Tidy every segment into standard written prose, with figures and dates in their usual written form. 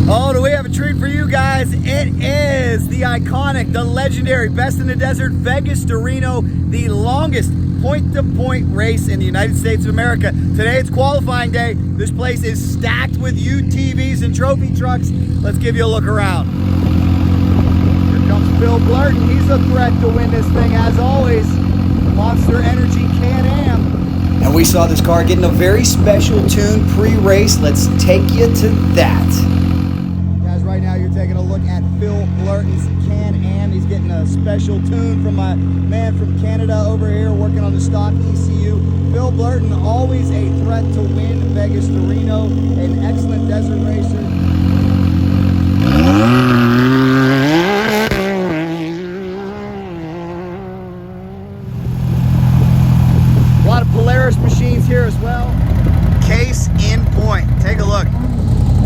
Oh, do we have a treat for you guys? It is the iconic, the legendary Best in the Desert Vegas to Reno, the longest point-to-point race in the United States of America. Today it's qualifying day. This place is stacked with UTVs and trophy trucks. Let's give you a look around. Here comes Phil Blurton. He's a threat to win this thing as always. Monster Energy Can-Am. And we saw this car getting a very special tune pre-race. Let's take you to that. Right now you're taking a look at Phil Blurton's Can-Am. He's getting a special tune from my man from Canada over here working on the stock ECU. Phil Blurton, always a threat to win Vegas to Reno, an excellent desert racer. A lot of Polaris machines here as well. Case in point. Take a look.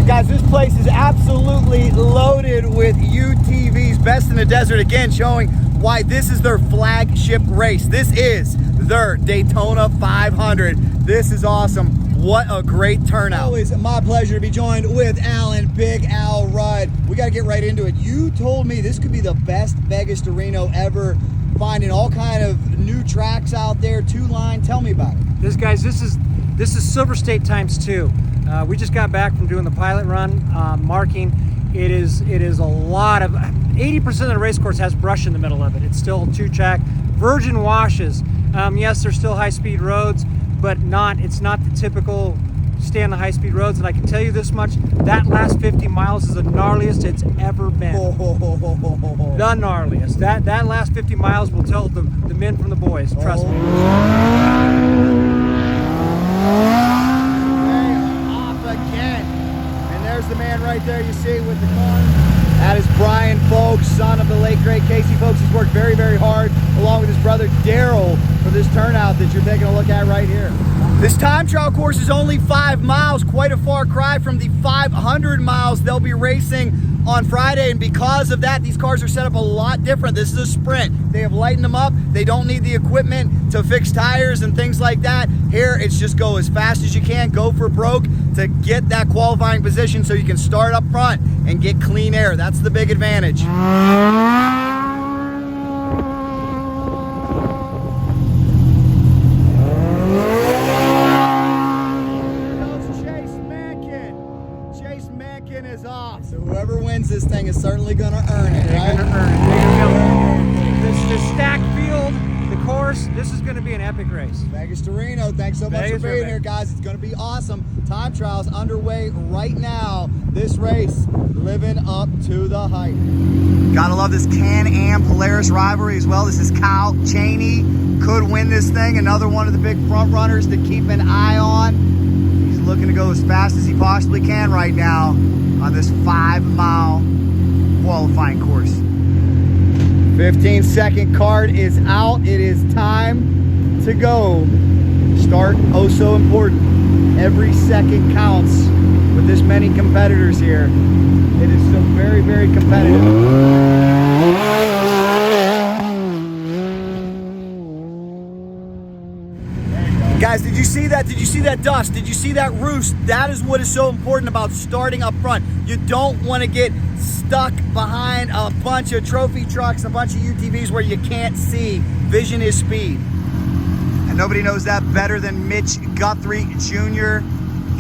Guys, this place is absolutely loaded with UTVs. Best in the Desert, again, showing why this is their flagship race. This is their Daytona 500. This is awesome. What a great turnout. Always my pleasure to be joined with Alan, Big Al Rudd. We got to get right into it. You told me this could be the best Vegas to Reno ever, finding all kind of new tracks out there, two-line. Tell me about it. This is Silver State ×2. We just got back from doing the pilot run, marking. It is a lot of, 80% of the race course has brush in the middle of it. It's still two-track, virgin washes. Yes, there's still high-speed roads, but it's not the typical stay on the high-speed roads. And I can tell you this much, that last 50 miles is the gnarliest it's ever been. The gnarliest. That last 50 miles will tell the men from the boys, trust me. There's the man right there you see with the car. That is Brian Folks, son of the late great Casey Folks. He's worked very, very hard along with his brother Daryl for this turnout that you're taking a look at right here. This time trial course is only 5 miles, quite a far cry from the 500 miles they'll be racing on Friday, and because of that, these cars are set up a lot different. This is a sprint. They have lightened them up. They don't need the equipment to fix tires and things like that. Here, it's just go as fast as you can, go for broke to get that qualifying position so you can start up front and get clean air. That's the big advantage. Is off. So whoever wins this thing is certainly going to earn it, right? They're going to earn it. This stacked field, the course, this is going to be an epic race. Vegas to Reno, thanks so much for being here, guys. It's going to be awesome. Time trials underway right now. This race living up to the hype. Gotta love this Can-Am Polaris rivalry as well. This is Kyle Cheney. Could win this thing. Another one of the big front runners to keep an eye on. He's looking to go as fast as he possibly can right now on this 5-mile qualifying course. 15-second card is out. It is time to go. Start, oh so important. Every second counts with this many competitors here. It is so very, very competitive. Guys, did you see that? Did you see that dust? Did you see that roost? That is what is so important about starting up front. You don't want to get stuck behind a bunch of trophy trucks, a bunch of UTVs where you can't see. Vision is speed. And nobody knows that better than Mitch Guthrie Jr.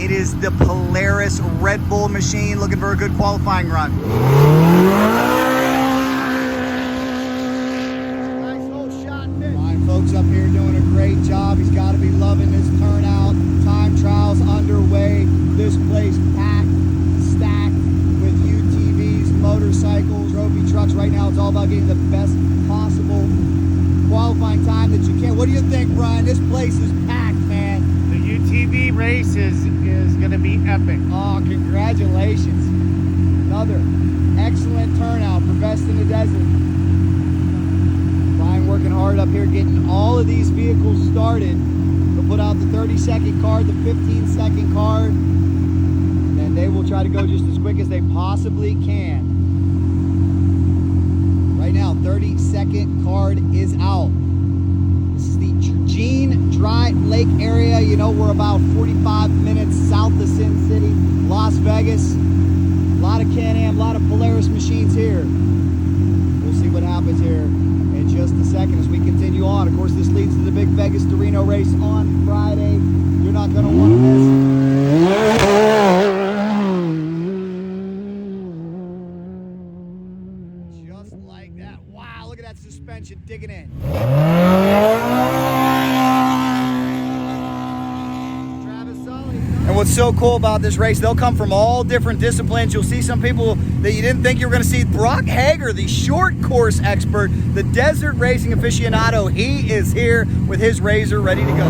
It is the Polaris Red Bull machine looking for a good qualifying run. Folks up here doing a great job. He's got to be loving this turnout. Time trials underway. This place packed, stacked with UTVs, motorcycles, trophy trucks. Right now it's all about getting the best possible qualifying time that you can. What do you think, Brian? This place is packed, man. The UTV race is going to be epic. Oh, congratulations. Another excellent turnout for Best in the Desert. Working hard up here getting all of these vehicles started. They'll put out the 30-second card, the 15-second card, and then they will try to go just as quick as they possibly can. Right now, 30-second card is out. This is the Eugene Dry Lake area. You know, we're about 45 minutes south of Sin City, Las Vegas. A lot of here. We'll see what happens here in just a second as we continue on. Of course, this leads to the big Vegas Torino race on Friday. You're not going to want to miss. Just like that. Wow, look at that suspension digging in. And what's so cool about this race, they'll come from all different disciplines. You'll see some people that you didn't think you were going to see. Brock Hager, the short course expert, the desert racing aficionado, he is here with his razor ready to go.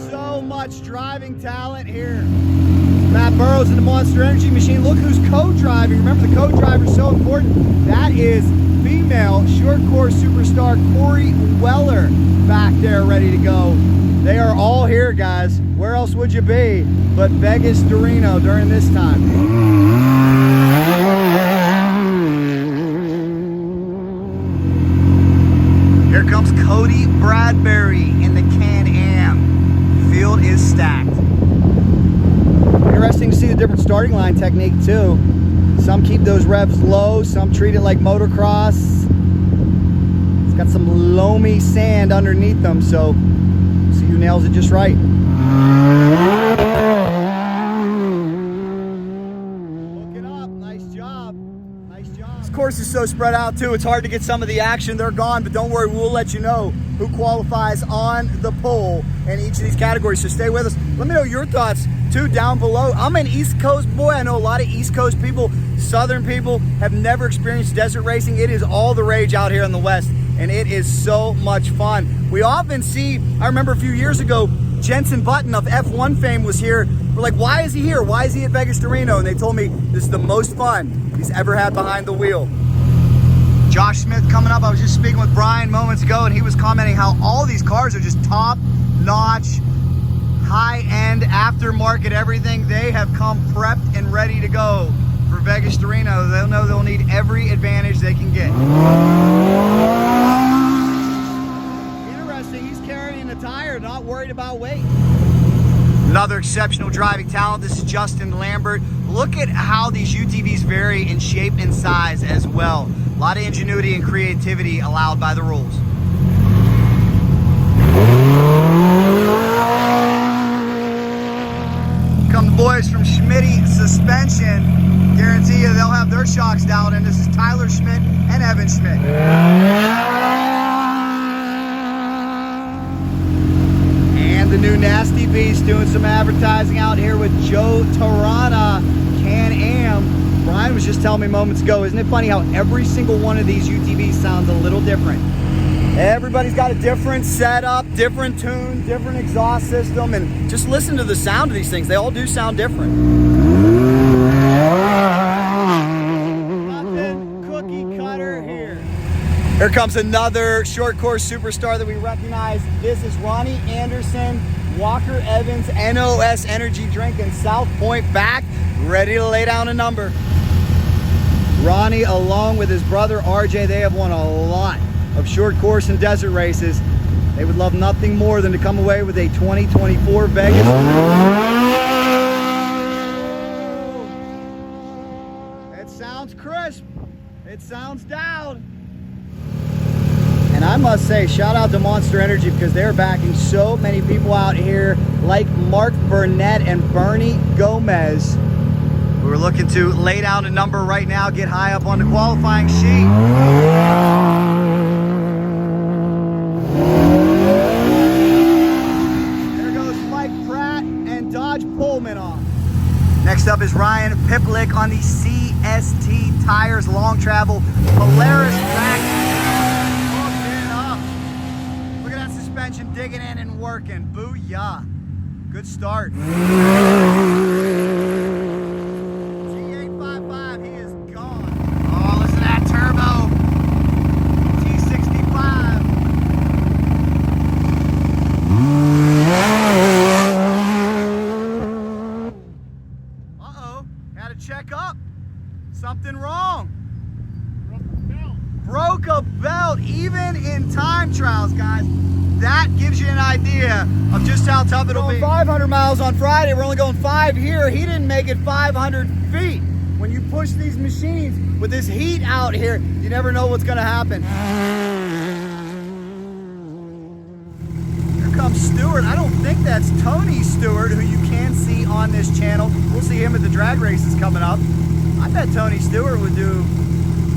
So much driving talent here. Matt Burrows in the Monster Energy machine. Look who's co-driving. Remember, the co-driver is so important. That is female short course superstar Corey Weller back there ready to go. They are all here, guys. Where else would you be but Vegas Torino during this time? Here comes Cody Bradbury in the Can-Am. Field is stacked. Interesting to see the different starting line technique too. Some keep those revs low, some treat it like motocross. It's got some loamy sand underneath them, so see who nails it just right. Looking up, nice job. Nice job. This course is so spread out too, it's hard to get some of the action. They're gone, but don't worry, we'll let you know who qualifies on the pole in each of these categories, so stay with us. Let me know your thoughts too down below. I'm an East Coast boy. I know a lot of East Coast people, Southern people have never experienced desert racing. It is all the rage out here in the West, and it is so much fun. We often see, I remember a few years ago, Jensen Button of F1 fame was here. We're like, why is he here? Why is he at Vegas Torino? And they told me this is the most fun he's ever had behind the wheel. Josh Smith coming up. I was just speaking with Brian moments ago, and he was commenting how all these cars are just top-notch, high-end, aftermarket everything. They have come prepped and ready to go for Vegas Torino. They'll know they'll need every advantage they can get. Interesting, he's carrying the tire, not worried about weight. Another exceptional driving talent. This is Justin Lambert. Look at how these UTVs vary in shape and size as well. A lot of ingenuity and creativity allowed by the rules. Come the boys from Schmitty Suspension. Guarantee you they'll have their shocks dialed in. This is Tyler Schmidt and Evan Schmidt. And the new Nasty Beast doing some advertising out here with Joe Tarana, Can-Am. Brian was just telling me moments ago, isn't it funny how every single one of these UTVs sounds a little different? Everybody's got a different setup, different tune, different exhaust system, and just listen to the sound of these things. They all do sound different. Nothing cookie cutter here. Here comes another short course superstar that we recognize. This is Ronnie Anderson, Walker Evans, NOS Energy Drink in South Point, back, ready to lay down a number. Ronnie, along with his brother RJ, they have won a lot of short course and desert races. They would love nothing more than to come away with a 2024 Vegas. It sounds crisp. It sounds down. And I must say, shout out to Monster Energy because they're backing so many people out here like Mark Burnett and Bernie Gomez. We're looking to lay down a number right now, get high up on the qualifying sheet. There goes Mike Pratt and Dodge Pullman off. Next up is Ryan Piplick on the CST Tires Long Travel Polaris back. Look at that suspension digging in and working. Booyah. Good start. Check up. Something wrong. broke a belt even in time trials, guys. That gives you an idea of just how tough it'll be. 500 miles on Friday, we're only going 5 here. He didn't make it 500 feet. When you push these machines with this heat out here, you never know what's gonna happen. Here comes Stewart. I don't think that's Tony Stewart, who you can see on this channel. We'll see him at the drag races coming up. I bet Tony Stewart would do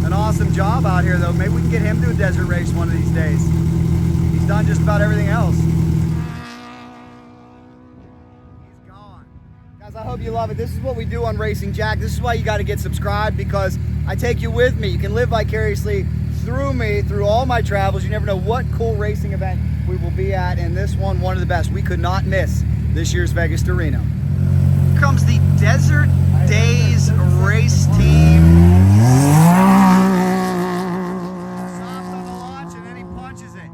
an awesome job out here, though. Maybe we can get him to a desert race one of these days. He's done just about everything else. He's gone. Guys, I hope you love it. This is what we do on Racing Jack. This is why you got to get subscribed, because I take you with me. You can live vicariously through me, through all my travels. You never know what cool racing event we will be at, and this one of the best. We could not miss this year's Vegas to Reno. Here comes the Desert Days race team. Soft on the launch, and then he punches it.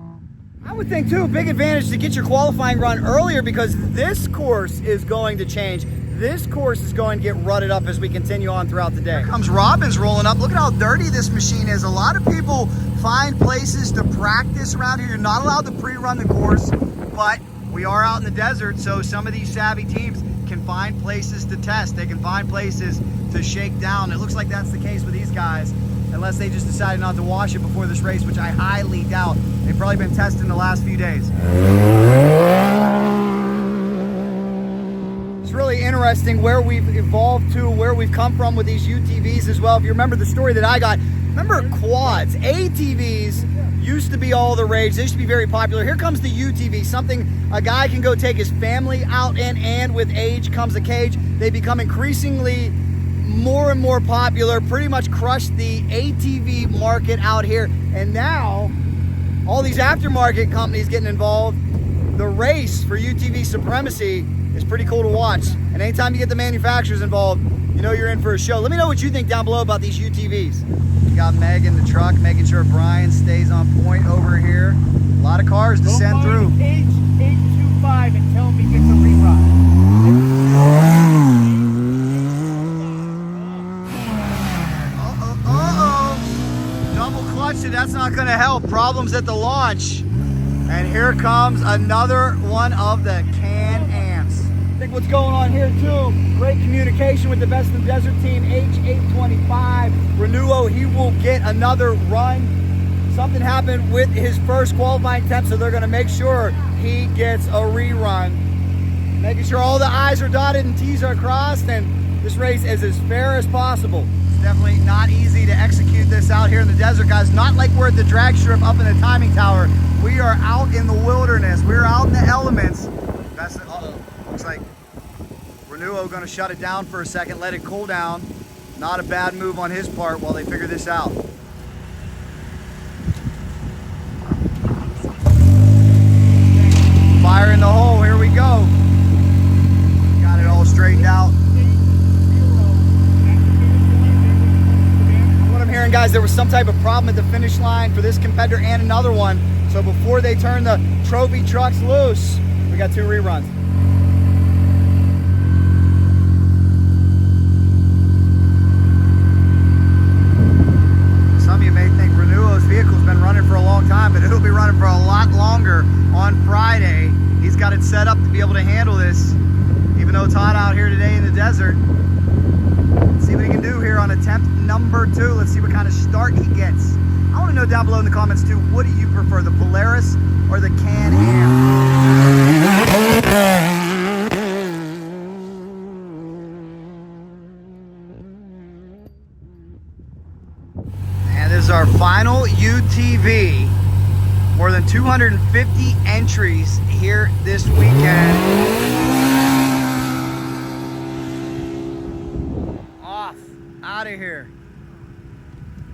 I would think too, big advantage to get your qualifying run earlier, because this course is going to change. This course is going to get rutted up as we continue on throughout the day. Here comes Robbins rolling up. Look at how dirty this machine is. A lot of people find places to practice around here. You're not allowed to pre-run the course, but we are out in the desert, so some of these savvy teams can find places to test. They can find places to shake down. It looks like that's the case with these guys, unless they just decided not to wash it before this race, which I highly doubt. They've probably been testing the last few days. It's really interesting where we've evolved to, where we've come from with these UTVs as well. If you remember the story that I got, remember quads, ATVs used to be all the rage. They used to be very popular. Here comes the UTV, something a guy can go take his family out in, and with age comes a cage. They become increasingly more and more popular, pretty much crushed the ATV market out here. And now, all these aftermarket companies getting involved. The race for UTV supremacy is pretty cool to watch. And anytime you get the manufacturers involved, you know you're in for a show. Let me know what you think down below about these UTVs. We got Meg in the truck, making sure Brian stays on point over here. A lot of cars to send through. H825 and tell him he gets a rerun. Double clutched it, that's not gonna help. Problems at the launch. And here comes another one of the Can-Ams. I think what's going on here too, great communication with the Best in the Desert team, H825. Reno, he will get another run. Something happened with his first qualifying attempt, so they're gonna make sure he gets a rerun. Making sure all the I's are dotted and T's are crossed, and this race is as fair as possible. It's definitely not easy to execute this out here in the desert, guys. Not like we're at the drag strip up in the timing tower. We are out in the wilderness. We're out in the elements. That's looks like Reno gonna shut it down for a second, let it cool down. Not a bad move on his part while they figure this out. Fire in the hole, here we go. Got it all straightened out. What I'm hearing, guys, there was some type of problem at the finish line for this competitor and another one. So before they turn the trophy trucks loose, we got 2 reruns. Some of you may think Reno's vehicle's been running for a long time, but it'll be running for a lot longer on Friday. He's got it set up to be able to handle this, even though it's hot out here today in the desert. Let's see what he can do here on attempt number 2. Let's see what kind of start he gets. I want to know down below in the comments too, what do you prefer, the Polaris or the Can-Am? And this is our final UTV. More than 250 entries here this weekend. Off, out of here.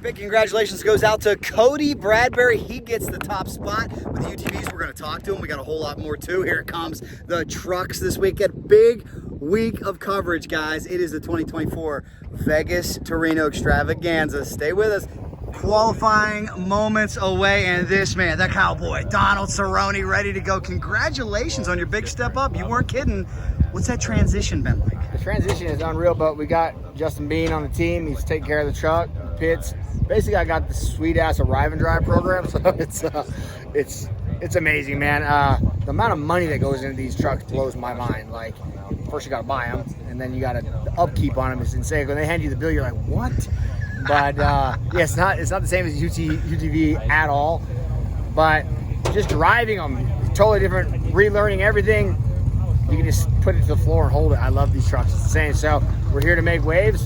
Big congratulations goes out to Cody Bradbury. He gets the top spot with the UTVs. We're going to talk to him. We got a whole lot more too. Here it comes, the trucks this weekend. Big week of coverage, guys. It is the 2024 Vegas Torino Extravaganza. Stay with us. Qualifying moments away, and this man, that cowboy, Donald Cerrone, ready to go. Congratulations on your big step up. You weren't kidding. What's that transition been like? The transition is unreal, but we got Justin Bean on the team. He's taking care of the truck, pits, basically I got this sweet ass arrive and drive program, so it's amazing, man. The amount of money that goes into these trucks blows my mind. Like, first you gotta buy them, and then you gotta the upkeep on them is insane. When they hand you the bill, you're like, what? But yeah, it's not the same as UTV at all. But just driving them, totally different. Relearning everything. You can just put it to the floor and hold it. I love these trucks. It's insane. So we're here to make waves.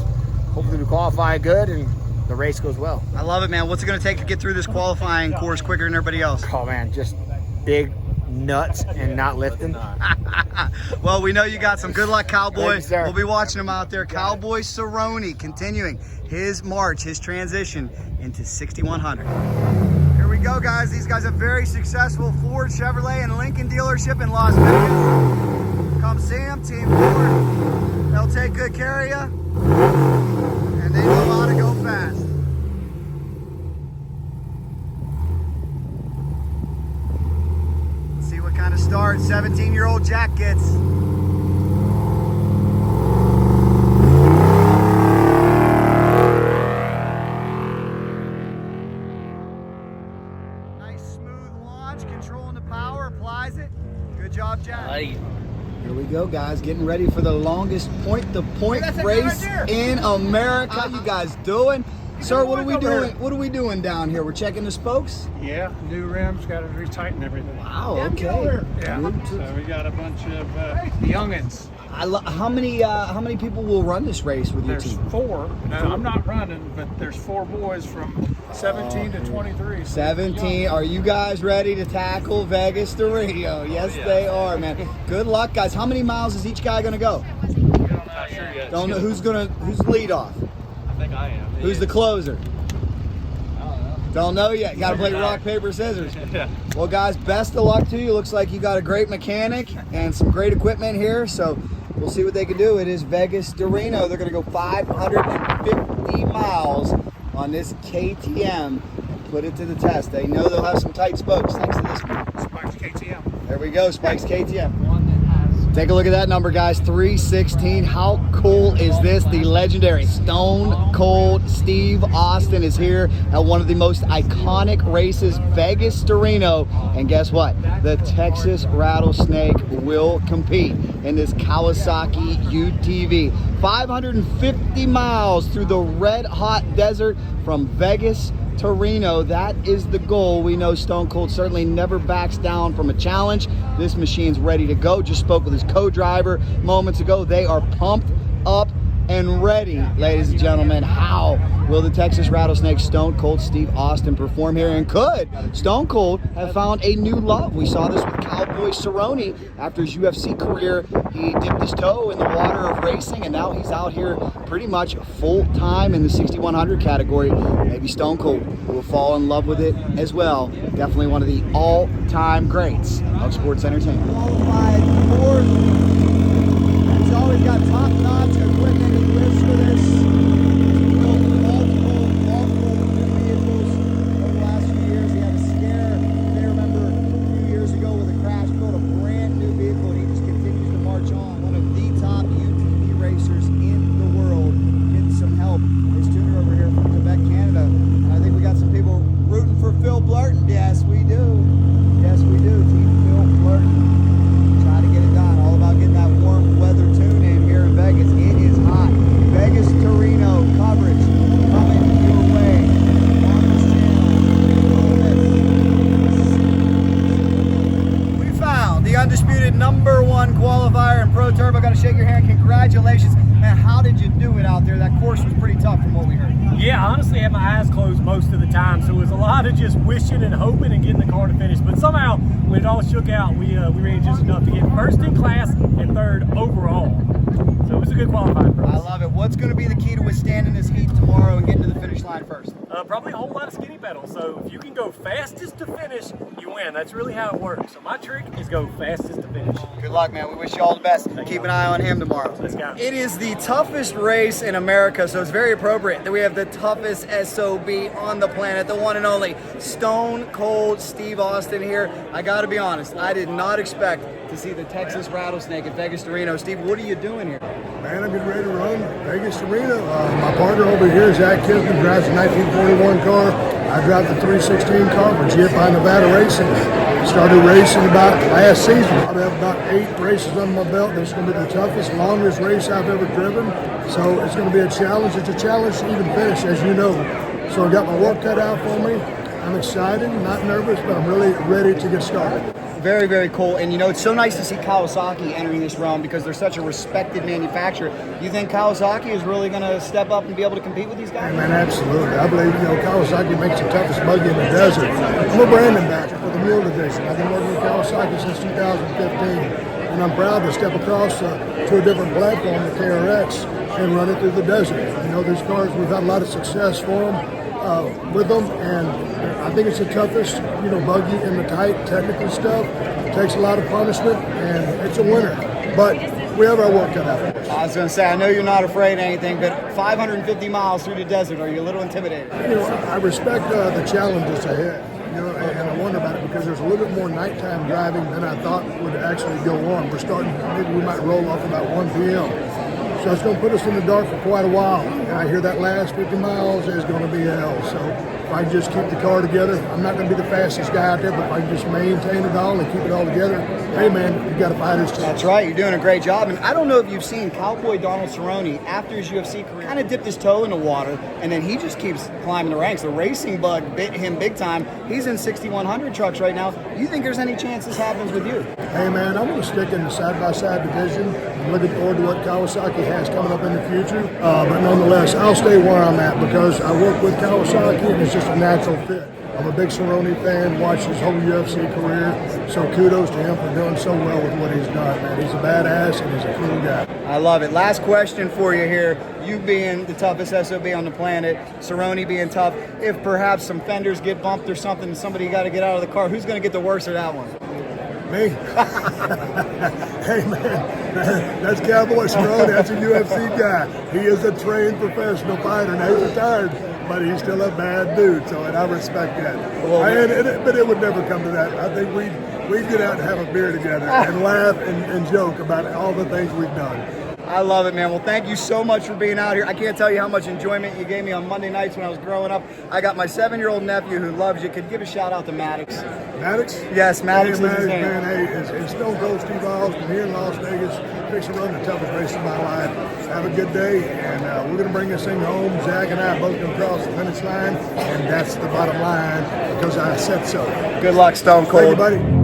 Hopefully we qualify good and the race goes well. I love it, man. What's it going to take to get through this qualifying course quicker than everybody else? Oh man, just big nuts and not lifting. Well, we know you got some. Good luck, Cowboy. Thank you, sir. We'll be watching him out there. Cowboy Cerrone continuing his march, his transition into 6100. Here we go, guys. These guys are very successful Ford, Chevrolet, and Lincoln dealership in Las Vegas. Come see them, Team Ford. They'll take good care of you, and they know how to go fast. Let's see what kind of start 17-year-old Jack gets. Nice smooth launch, controlling the power, applies it. Good job, Jack. Here we go, guys. Getting ready for the longest point-to-point race in America. You guys doing? Sir, what are we doing? What are we doing down here? We're checking the spokes? Yeah, new rims, got to retighten everything. Wow, okay. Yeah, so we got a bunch of youngins. How many people will run this race with your There's team? 4. Now, I'm not running, but there's 4 boys from 17 to 23. So 17. Are you guys ready to tackle Vegas to Reno? Yes, they are, man. Good luck, guys. How many miles is each guy going to go? not sure yet. Don't know who's the lead off. I think I am. Who's the closer? Don't know yet. Got to play rock, paper, scissors. Yeah. Well, guys, best of luck to you. Looks like you got a great mechanic and some great equipment here. So we'll see what they can do. It is Vegas to Reno. They're going to go 550 miles on this KTM. Put it to the test. They know they'll have some tight spokes thanks to this one. Spikes KTM. There we go, Spikes KTM. Take a look at that number, guys, 316. How cool is this? The legendary Stone Cold Steve Austin is here at one of the most iconic races, Vegas to Reno. And guess what? The Texas Rattlesnake will compete in this Kawasaki UTV. 550 miles through the red hot desert from Vegas to Reno. That is the goal. We know Stone Cold certainly never backs down from a challenge. This machine's ready to go. Just spoke with his co-driver moments ago. They are pumped up and ready, ladies and gentlemen. How will the Texas Rattlesnake Stone Cold Steve Austin perform here? And could Stone Cold have found a new love? We saw this with Cowboy Cerrone after his UFC career. He dipped his toe in the water of racing, and now he's out here pretty much full time in the 6100 category. Maybe Stone Cold will fall in love with it as well. Definitely one of the all-time greats of sports entertainment. Qualified fourth. He's always got top-notch equipment and lifts for this. Multiple new vehicles over the last few years. He had a scare, you may remember, a few years ago with a crash, built a brand new vehicle, and he just continues to march on. One of the top UTV racers in the world. Getting some help. His tuner over here from Quebec, Canada. And I think we got some people rooting for Phil Blurton. Yes, we do. Yes, we do. Team Phil Blurton. Try to get it done. All about getting that warm weather tune in here in Vegas. It is hot. Vegas to Reno coverage coming your way on this channel. We found the undisputed #1 qualifier in Pro Turbo. Got to shake your hand. Congratulations. Man, how did you do it out there? That course was pretty tough from what we heard. Yeah, honestly, I had my eyes closed most of the time, so it was a lot of just wishing and hoping and getting the car to finish. But somehow, when it all shook out, we ran just enough to get first in class and third overall. So it was a good qualifying for us. I love it. What's going to be the key to withstanding this heat tomorrow and getting to the finish line first? Probably a whole lot of skinny pedals. So if you can go fastest to finish, you win. That's really how it works. So my trick is go fastest to finish. Good luck, man. We wish you all the best. Keep an eye on him tomorrow. Let's go. It is the toughest race in America, so it's very appropriate that we have the toughest SOB on the planet, the one and only Stone Cold Steve Austin here. I got to be honest, I did not expect to see the Texas Rattlesnake at Vegas to Reno. Steve, what are you doing here? Man, I'm getting ready to run Vegas to Reno. My partner over here, Zach Kisman, drives a 1940 21 car. I drive the 316 car for GFI Nevada Racing. Started racing about last season. I have about 8 races under my belt. This is going to be the toughest, longest race I've ever driven. So it's going to be a challenge. It's a challenge to even finish, as you know. So I got my work cut out for me. I'm excited, not nervous, but I'm really ready to get started. Very, very cool. And you know, it's so nice to see Kawasaki entering this realm because they're such a respected manufacturer. You think Kawasaki is really going to step up and be able to compete with these guys? Man, absolutely. I believe, Kawasaki makes the toughest buggy in the desert. I'm a brand ambassador for the Mule Division. I've been working with Kawasaki since 2015. And I'm proud to step across to a different platform, the KRX, and run it through the desert. These cars, we've had a lot of success for them. With them, and I think it's the toughest, buggy in the tight technical stuff. It takes a lot of punishment, and it's a winner. But we have our work cut out. I was going to say, I know you're not afraid of anything, but 550 miles through the desert, are you a little intimidated? I respect the challenges ahead. And I wonder about it because there's a little bit more nighttime driving than I thought would actually go on. We're starting, maybe we might roll off about 1 p.m. So it's going to put us in the dark for quite a while. And I hear that last 50 miles is going to be hell. So if I just keep the car together, I'm not going to be the fastest guy out there, but if I can just maintain it all and keep it all together, hey man, you got to fight his team. That's right, you're doing a great job. And I don't know if you've seen Cowboy Donald Cerrone after his UFC career kind of dipped his toe in the water, and then he just keeps climbing the ranks. The racing bug bit him big time. He's in 6100 trucks right now. Do you think there's any chance this happens with you? Hey man, I'm going to stick in the side-by-side division. I'm looking forward to what Kawasaki has coming up in the future. But nonetheless, I'll stay where I'm at because I work with Kawasaki and it's just a natural fit. I'm a big Cerrone fan, watched his whole UFC career, so kudos to him for doing so well with what he's done, man. He's a badass and he's a cool guy. I love it. Last question for you here. You being the toughest SOB on the planet, Cerrone being tough, if perhaps some fenders get bumped or something and somebody got to get out of the car, who's going to get the worst of that one? Me? Hey man, that's Cowboy Cerrone. That's a UFC guy. He is a trained professional fighter. Now he's retired, but he's still a bad dude. So, and I respect that. But it would never come to that. I think we'd get out and have a beer together and laugh and joke about all the things we've done. I love it, man. Well, thank you so much for being out here. I can't tell you how much enjoyment you gave me on Monday nights when I was growing up. I got my 7-year-old nephew who loves you. Could you give a shout out to Maddox? Maddox? Yes, Maddox hey, is his name. Man, hey, it's Stone Cold Steve Austin here in Las Vegas. Fixing to run the toughest race of my life. Have a good day, and we're going to bring this thing home. Zach and I both going to cross the finish line, and that's the bottom line because I said so. Good luck, Stone Cold. Thank you, buddy.